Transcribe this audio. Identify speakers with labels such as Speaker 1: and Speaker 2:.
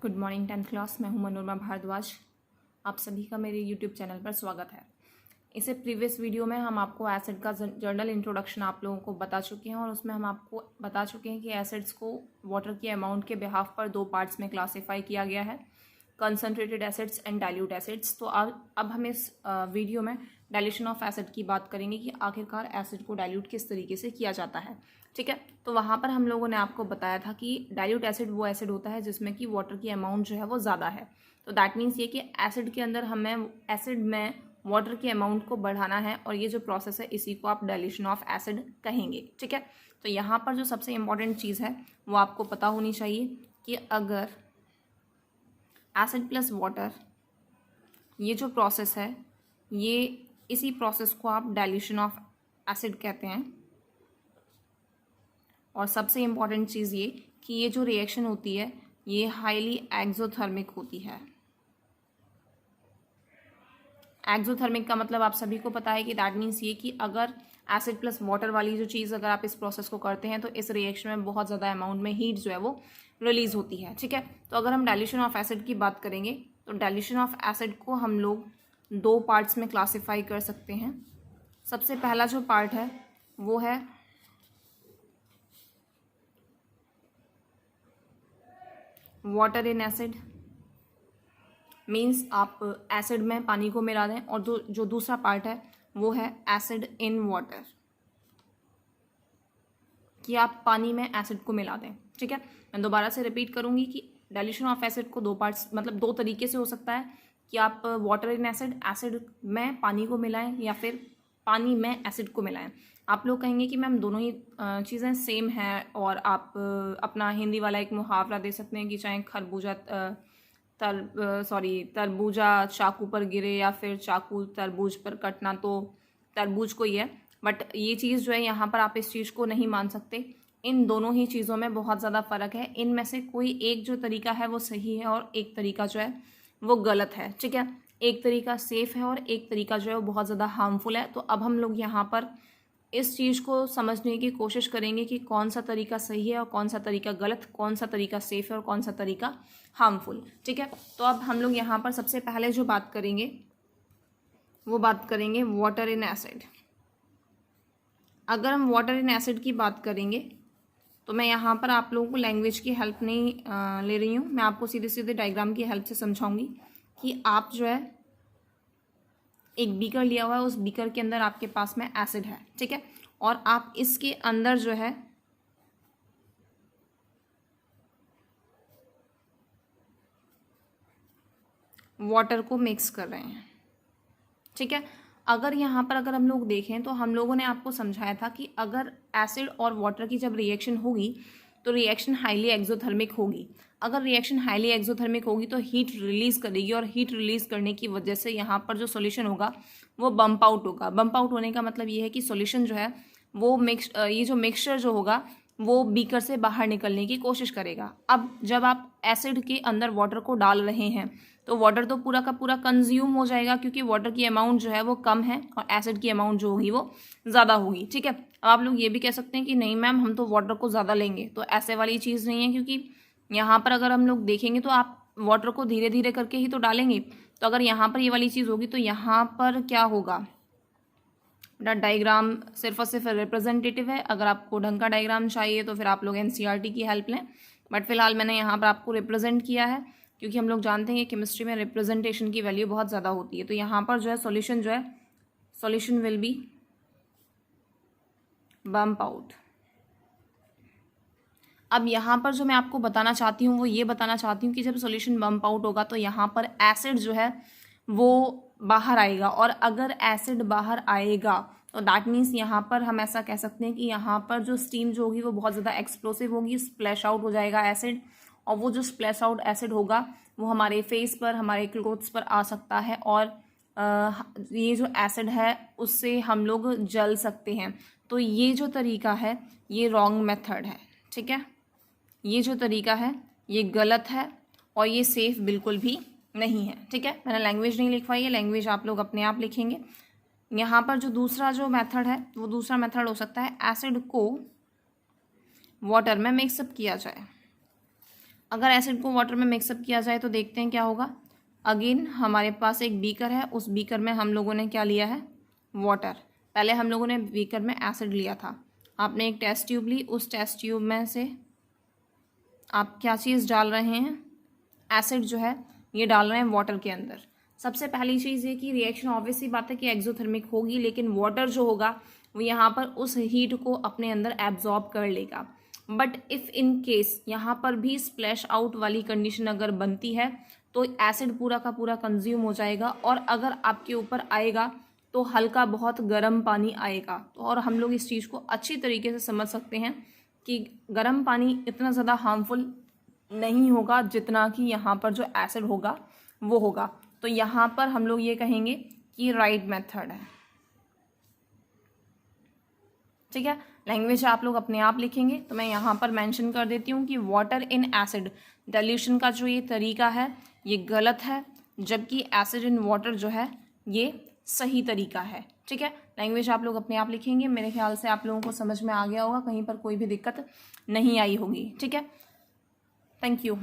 Speaker 1: Good morning 10th class. मैं हूं मनोरमा भारद्वाज। आप सभी का मेरे यूट्यूब चैनल पर स्वागत है। इसे प्रीवियस वीडियो में हम आपको एसिड का जनरल इंट्रोडक्शन आप लोगों को बता चुके हैं और उसमें हम आपको बता चुके हैं कि एसिड्स को वाटर की अमाउंट के बिहाफ पर दो पार्ट्स में क्लासीफाई किया गया है, concentrated acids and dilute acids. तो अब हम इस वीडियो में डाइल्यूशन ऑफ एसिड की बात करेंगे कि आखिरकार एसिड को डाइल्यूट किस तरीके से किया जाता है। ठीक है, तो वहाँ पर हम लोगों ने आपको बताया था कि डाइल्यूट एसिड वो एसिड होता है जिसमें कि वाटर की अमाउंट जो है वो ज़्यादा है। तो दैट मीन्स ये कि एसिड के अंदर हमें एसिड में वाटर की अमाउंट को बढ़ाना है और ये जो प्रोसेस है इसी को आप डाइल्यूशन ऑफ एसिड कहेंगे। ठीक है, तो यहाँ पर जो सबसे इम्पॉर्टेंट चीज़ है वो आपको पता होनी चाहिए कि अगर एसिड प्लस वाटर ये जो प्रोसेस है, ये इसी प्रोसेस को आप डाइल्यूशन ऑफ एसिड कहते हैं। और सबसे इम्पॉर्टेंट चीज़ ये कि ये जो रिएक्शन होती है ये हाईली एक्सोथर्मिक होती है। एक्सोथर्मिक का मतलब आप सभी को पता है कि दैट मीन्स ये कि अगर एसिड प्लस वाटर वाली जो चीज़ अगर आप इस प्रोसेस को करते हैं तो इस रिएक्शन में बहुत ज़्यादा अमाउंट में हीट जो है वो रिलीज होती है। ठीक है, तो अगर हम डाइल्यूशन ऑफ एसिड की बात करेंगे तो डाइल्यूशन ऑफ एसिड को हम लोग दो पार्ट्स में क्लासीफाई कर सकते हैं। सबसे पहला जो पार्ट है वो है वाटर इन एसिड, मीन्स आप एसिड में पानी को मिला दें, और जो दूसरा पार्ट है वो है एसिड इन वाटर, कि आप पानी में एसिड को मिला दें। ठीक है, मैं दोबारा से रिपीट करूंगी कि डाइल्यूशन ऑफ एसिड को दो पार्ट्स मतलब दो तरीके से हो सकता है कि आप वाटर इन एसिड, एसिड में पानी को मिलाएं, या फिर पानी में एसिड को मिलाएं। आप लोग कहेंगे कि मैम दोनों ही चीज़ें सेम हैं, और आप अपना हिंदी वाला एक मुहावरा दे सकते हैं कि चाहे तरबूजा चाकू पर गिरे या फिर चाकू तरबूज पर कटना तो तरबूज को ही है। बट ये चीज़ जो है यहाँ पर आप इस चीज़ को नहीं मान सकते। इन दोनों ही चीज़ों में बहुत ज़्यादा फ़र्क है। इनमें से कोई एक जो तरीका है वो सही है और एक तरीका जो है वो गलत है। ठीक है, एक तरीका सेफ़ है और एक तरीका जो है वो बहुत ज़्यादा हार्मफुल है। तो अब हम लोग यहाँ पर इस चीज़ को समझने की कोशिश करेंगे कि कौन सा तरीका सही है और कौन सा तरीका गलत, कौन सा तरीका सेफ़ है और कौन सा तरीका हार्मफुल। ठीक है, तो अब हम लोग यहाँ पर सबसे पहले जो बात करेंगे वो बात करेंगे वाटर इन एसिड। अगर हम वाटर इन एसिड की बात करेंगे तो मैं यहाँ पर आप लोगों को लैंग्वेज की हेल्प नहीं ले रही हूँ, मैं आपको सीधे सीधे डायग्राम की हेल्प से समझाऊंगी कि आप जो है एक बीकर लिया हुआ है, उस बीकर के अंदर आपके पास में एसिड है। ठीक है, और आप इसके अंदर जो है वाटर को मिक्स कर रहे हैं। ठीक है, अगर यहाँ पर अगर हम लोग देखें तो हम लोगों ने आपको समझाया था कि अगर एसिड और वाटर की जब रिएक्शन होगी तो रिएक्शन हाईली एक्सोथर्मिक होगी। अगर रिएक्शन हाईली एक्सोथर्मिक होगी तो हीट रिलीज करेगी, और हीट रिलीज करने की वजह से यहाँ पर जो सॉल्यूशन होगा वो बम्प आउट होगा। बम्प आउट होने का मतलब ये है कि सॉल्यूशन जो है वो ये जो मिक्सचर जो होगा वो बीकर से बाहर निकलने की कोशिश करेगा। अब जब आप एसिड के अंदर वाटर को डाल रहे हैं तो वाटर तो पूरा का पूरा कंज्यूम हो जाएगा, क्योंकि वाटर की अमाउंट जो है वो कम है और एसिड की अमाउंट जो होगी वो ज़्यादा होगी। ठीक है, अब आप लोग ये भी कह सकते हैं कि नहीं मैम हम तो वाटर को ज़्यादा लेंगे, तो ऐसे वाली चीज़ नहीं है, क्योंकि यहाँ पर अगर हम लोग देखेंगे तो आप वाटर को धीरे धीरे करके ही तो डालेंगे। तो अगर यहाँ पर ये वाली चीज़ होगी तो यहाँ पर क्या होगा, डायग्राम सिर्फ और सिर्फ रिप्रेजेंटेटिव है। अगर आपको ढंग का डायग्राम चाहिए तो फिर आप लोग एनसीईआरटी की हेल्प लें, बट फिलहाल मैंने यहाँ पर आपको रिप्रेजेंट किया है, क्योंकि हम लोग जानते हैं कि केमिस्ट्री में रिप्रेजेंटेशन की वैल्यू बहुत ज़्यादा होती है। तो यहाँ पर जो है solution will be bump out. अब यहाँ पर जो मैं आपको बताना चाहती हूँ वो ये बताना चाहती हूँ कि जब सॉल्यूशन बम्प आउट होगा तो यहाँ पर एसिड जो है वो बाहर आएगा, और अगर एसिड बाहर आएगा तो दैट मीन्स यहाँ पर हम ऐसा कह सकते हैं कि यहाँ पर जो स्टीम जो होगी वो बहुत ज़्यादा एक्सप्लोसिव होगी, स्प्लैश आउट हो जाएगा एसिड, और वो जो स्प्लैश आउट एसिड होगा वो हमारे फेस पर, हमारे क्लोथ्स पर आ सकता है, और ये जो एसिड है उससे हम लोग जल सकते हैं। तो ये जो तरीका है ये रॉन्ग मेथड है। ठीक है, ये जो तरीका है ये गलत है और ये सेफ बिल्कुल भी नहीं है। ठीक है, मैंने लैंग्वेज नहीं लिखवाई है, लैंग्वेज आप लोग अपने आप लिखेंगे। यहाँ पर जो दूसरा जो मेथड है वो दूसरा मेथड हो सकता है एसिड को वाटर में मिक्सअप किया जाए। अगर एसिड को वाटर में मिक्सअप किया जाए तो देखते हैं क्या होगा। अगेन हमारे पास एक बीकर है, उस बीकर में हम लोगों ने क्या लिया है, वाटर। पहले हम लोगों ने बीकर में एसिड लिया था, आपने एक टेस्ट ट्यूब ली, उस टेस्ट ट्यूब में से आप क्या चीज़ डाल रहे हैं, एसिड जो है ये डाल रहे हैं वाटर के अंदर। सबसे पहली चीज़ ये कि रिएक्शन ऑब्वियस सी बात है कि एक्सोथर्मिक होगी, लेकिन वाटर जो होगा वो यहाँ पर उस हीट को अपने अंदर एब्जॉर्ब कर लेगा। बट इफ़ इन केस यहाँ पर भी स्प्लैश आउट वाली कंडीशन अगर बनती है तो एसिड पूरा का पूरा कंज्यूम हो जाएगा, और अगर आपके ऊपर आएगा तो हल्का बहुत गर्म पानी आएगा। तो और हम लोग इस चीज़ को अच्छी तरीके से समझ सकते हैं कि गर्म पानी इतना ज़्यादा हार्मफुल नहीं होगा जितना कि यहाँ पर जो एसिड होगा वो होगा। तो यहाँ पर हम लोग ये कहेंगे कि राइट मेथड है। ठीक है, लैंग्वेज आप लोग अपने आप लिखेंगे, तो मैं यहाँ पर मेंशन कर देती हूँ कि वाटर इन एसिड डाइल्यूशन का जो ये तरीका है ये गलत है, जबकि एसिड इन वाटर जो है ये सही तरीका है। ठीक है, लैंग्वेज आप लोग अपने आप लिखेंगे। मेरे ख्याल से आप लोगों को समझ में आ गया होगा, कहीं पर कोई भी दिक्कत नहीं आई होगी। ठीक है, थैंक यू।